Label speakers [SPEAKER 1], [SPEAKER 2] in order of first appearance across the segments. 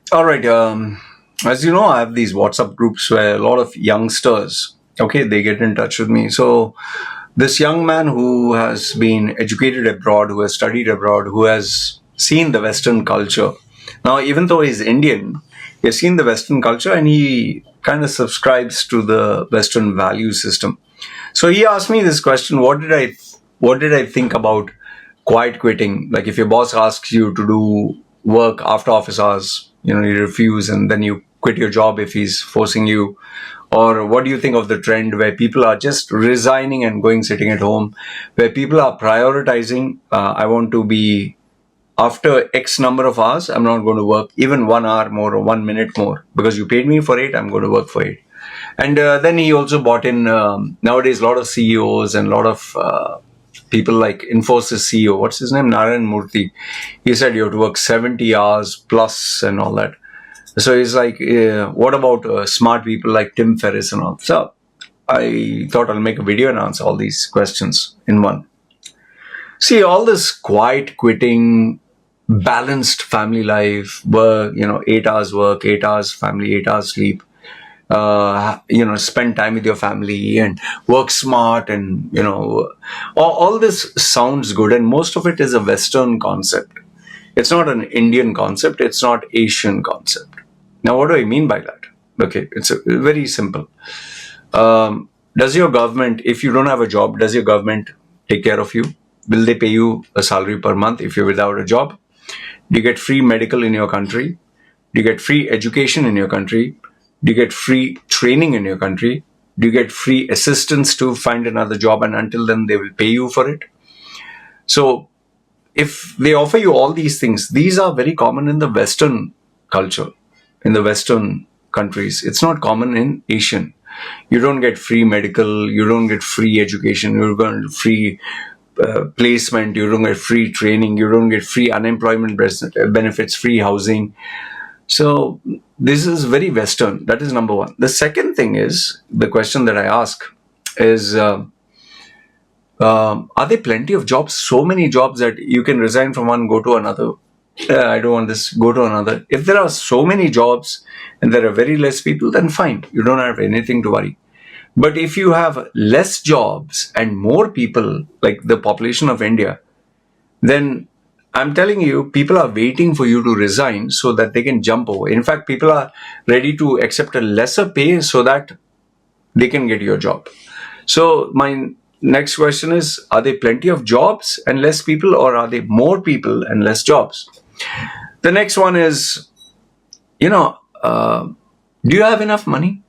[SPEAKER 1] All right. As you know, I have these WhatsApp groups where a lot of youngsters, okay, they get in touch with me. So this young man who has been educated abroad, who has studied abroad, who has seen the Western culture. Now, even though he's Indian, he has seen the Western culture and he kind of subscribes to the Western value system. So he asked me this question: What did I think about quiet quitting? Like if your boss asks you to do work after office hours, you refuse and then you quit your job if he's forcing you. Or what do you think of the trend where people are just resigning and going sitting at home, where people are prioritizing? I want to be after X number of hours. I'm not going to work even 1 hour more or 1 minute more because you paid me for it. I'm going to work for it. And then he also bought in nowadays a lot of CEOs and a lot of people like Infosys CEO. What's his name? Narayan Murthy. He said you have to work 70 hours plus and all that. So he's like, what about smart people like Tim Ferriss and all? So I thought I'll make a video and answer all these questions in one. See, all this quiet quitting, balanced family life, work, 8 hours work, 8 hours family, 8 hours sleep. Spend time with your family and work smart, and all this sounds good, and most of it is a Western concept. It's not an Indian concept. It's not Asian concept. Now, what do I mean by that? Okay, it's very simple. Does your government, if you don't have a job, does your government take care of you? Will they pay you a salary per month if you're without a job? Do you get free medical in your country? Do you get free education in your country? Do you get free training in your country? Do you get free assistance to find another job? And until then, they will pay you for it. So if they offer you all these things, these are very common in the Western culture, in the Western countries. It's not common in Asian. You don't get free medical, you don't get free education, you don't get free placement, you don't get free training, you don't get free unemployment benefits, free housing. So this is very Western. That is number one. The second thing is, the question that I ask is, are there plenty of jobs? So many jobs that you can resign from one, go to another. I don't want this, go to another. If there are so many jobs and there are very less people, then fine. You don't have anything to worry. But if you have less jobs and more people, like the population of India, then I'm telling you, people are waiting for you to resign so that they can jump over. In fact, people are ready to accept a lesser pay so that they can get your job. So my next question is, are there plenty of jobs and less people, or are there more people and less jobs? The next one is, do you have enough money?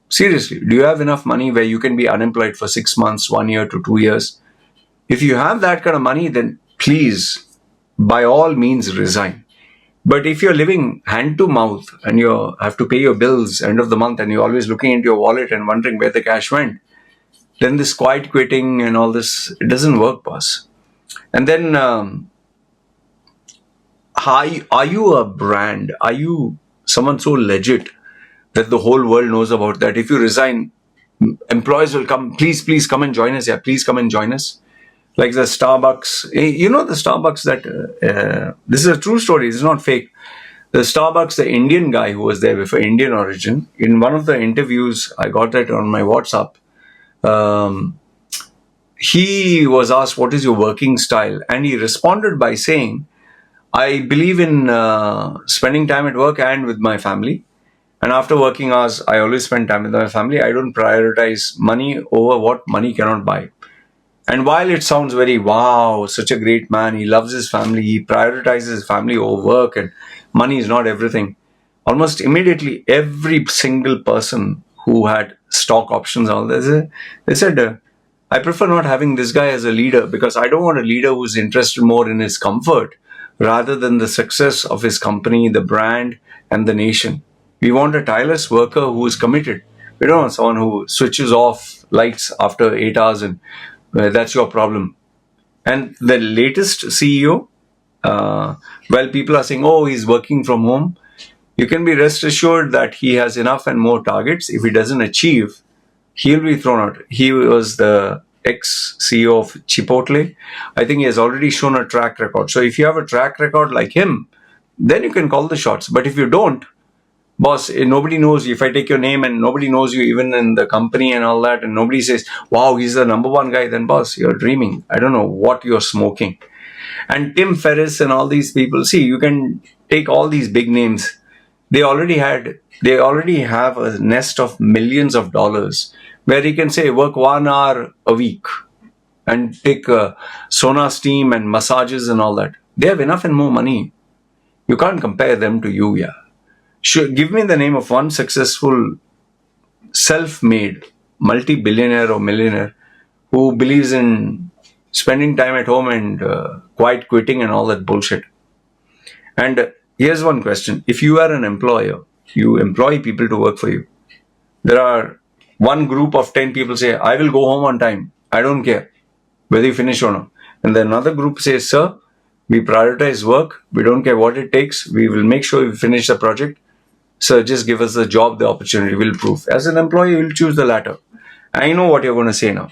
[SPEAKER 1] Seriously, do you have enough money where you can be unemployed for 6 months, 1 year to 2 years? If you have that kind of money, then please, by all means, resign. But if you're living hand to mouth and you have to pay your bills end of the month and you're always looking into your wallet and wondering where the cash went, then this quiet quitting and all this, it doesn't work, boss. And then, are you a brand? Are you someone so legit that the whole world knows about that? If you resign, employees will come, please come and join us. Yeah, please come and join us. Like the Starbucks, the Starbucks that, this is a true story, it's not fake. The Starbucks, the Indian guy who was there before, Indian origin, in one of the interviews, I got that on my WhatsApp, he was asked, what is your working style? And he responded by saying, I believe in spending time at work and with my family. And after working hours, I always spend time with my family. I don't prioritize money over what money cannot buy. And while it sounds very, wow, such a great man, he loves his family, he prioritizes his family over work, and money is not everything. Almost immediately, every single person who had stock options, all this, they said, I prefer not having this guy as a leader because I don't want a leader who's interested more in his comfort rather than the success of his company, the brand, and the nation. We want a tireless worker who is committed. We don't want someone who switches off lights after 8 hours and that's your problem. And the latest CEO, while people are saying, oh, he's working from home, you can be rest assured that he has enough and more targets. If he doesn't achieve, he'll be thrown out. He was the ex-CEO of Chipotle. I think he has already shown a track record. So if you have a track record like him, then you can call the shots. But if you don't, boss, nobody knows you. If I take your name and nobody knows you even in the company and all that, and nobody says, wow, he's the number one guy, then boss, you're dreaming. I don't know what you're smoking. And Tim Ferriss and all these people, see, you can take all these big names. They already have a nest of millions of dollars where you can say work 1 hour a week and take sauna steam and massages and all that. They have enough and more money. You can't compare them to you, yeah. Give me the name of one successful, self-made, multi-billionaire or millionaire who believes in spending time at home and quiet quitting and all that bullshit. And here's one question. If you are an employer, you employ people to work for you. There are one group of 10 people say, I will go home on time. I don't care whether you finish or not. And then another group says, sir, we prioritize work. We don't care what it takes. We will make sure we finish the project. Sir, just give us the job, the opportunity. We'll prove. As an employee, you'll choose the latter. I know what you're going to say now.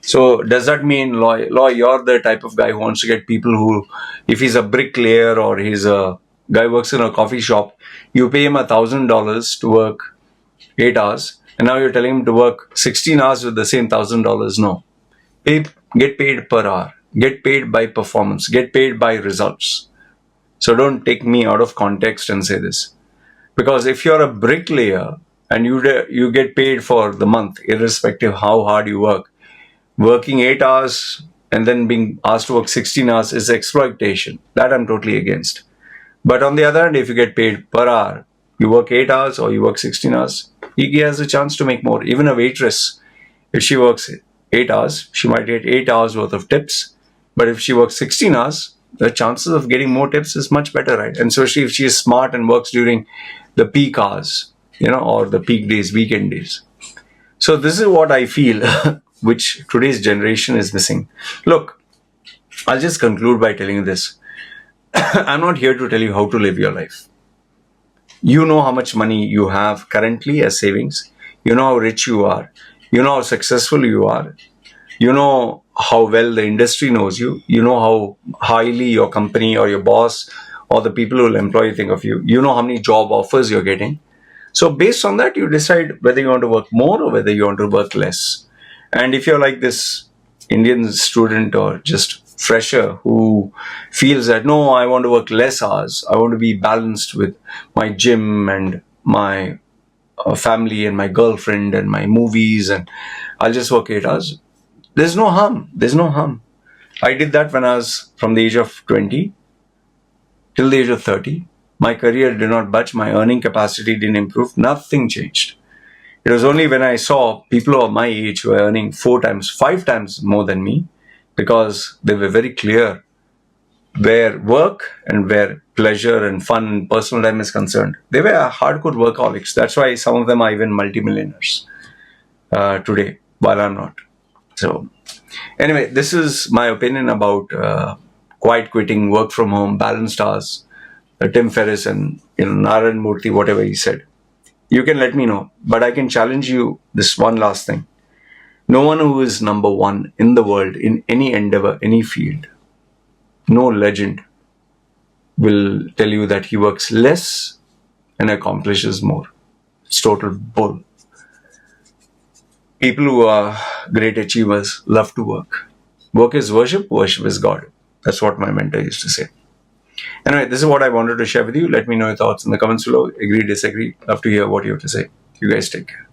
[SPEAKER 1] So does that mean, Loy, you're the type of guy who wants to get people who, if he's a bricklayer or he's a guy who works in a coffee shop, you pay him $1,000 to work 8 hours, and now you're telling him to work 16 hours with the same $1,000? No. Get paid per hour. Get paid by performance. Get paid by results. So don't take me out of context and say this. Because if you're a bricklayer and you get paid for the month, irrespective how hard you work, working 8 hours and then being asked to work 16 hours is exploitation. That I'm totally against. But on the other hand, if you get paid per hour, you work 8 hours or you work 16 hours, he has a chance to make more. Even a waitress, if she works 8 hours, she might get 8 hours worth of tips. But if she works 16 hours, the chances of getting more tips is much better, right? And especially if she is smart and works during the peak hours, or the peak days, weekend days. So this is what I feel, which today's generation is missing. Look, I'll just conclude by telling you this. I'm not here to tell you how to live your life. You know how much money you have currently as savings. You know how rich you are. You know how successful you are. You know how well the industry knows you. You know how highly your company or your boss or the people who will employ you think of you. You know how many job offers you're getting. So based on that, you decide whether you want to work more or whether you want to work less. And if you're like this Indian student or just fresher who feels that, no, I want to work less hours. I want to be balanced with my gym and my family and my girlfriend and my movies, and I'll just work 8 hours. There's no harm. There's no harm. I did that when I was from the age of 20 till the age of 30. My career did not budge. My earning capacity didn't improve. Nothing changed. It was only when I saw people of my age who were earning 4 times, 5 times more than me, because they were very clear where work and where pleasure and fun and personal time is concerned. They were hardcore workaholics. That's why some of them are even multimillionaires today, while I'm not. So anyway, this is my opinion about quiet quitting, work from home, balanced hours, Tim Ferriss and Narayan Murthy, whatever he said. You can let me know, but I can challenge you this one last thing. No one who is number one in the world in any endeavor, any field, no legend will tell you that he works less and accomplishes more. It's total bull. People who are great achievers love to work. Work is worship, worship is God. That's what my mentor used to say. Anyway, this is what I wanted to share with you. Let me know your thoughts in the comments below. Agree, disagree. Love to hear what you have to say. You guys take care.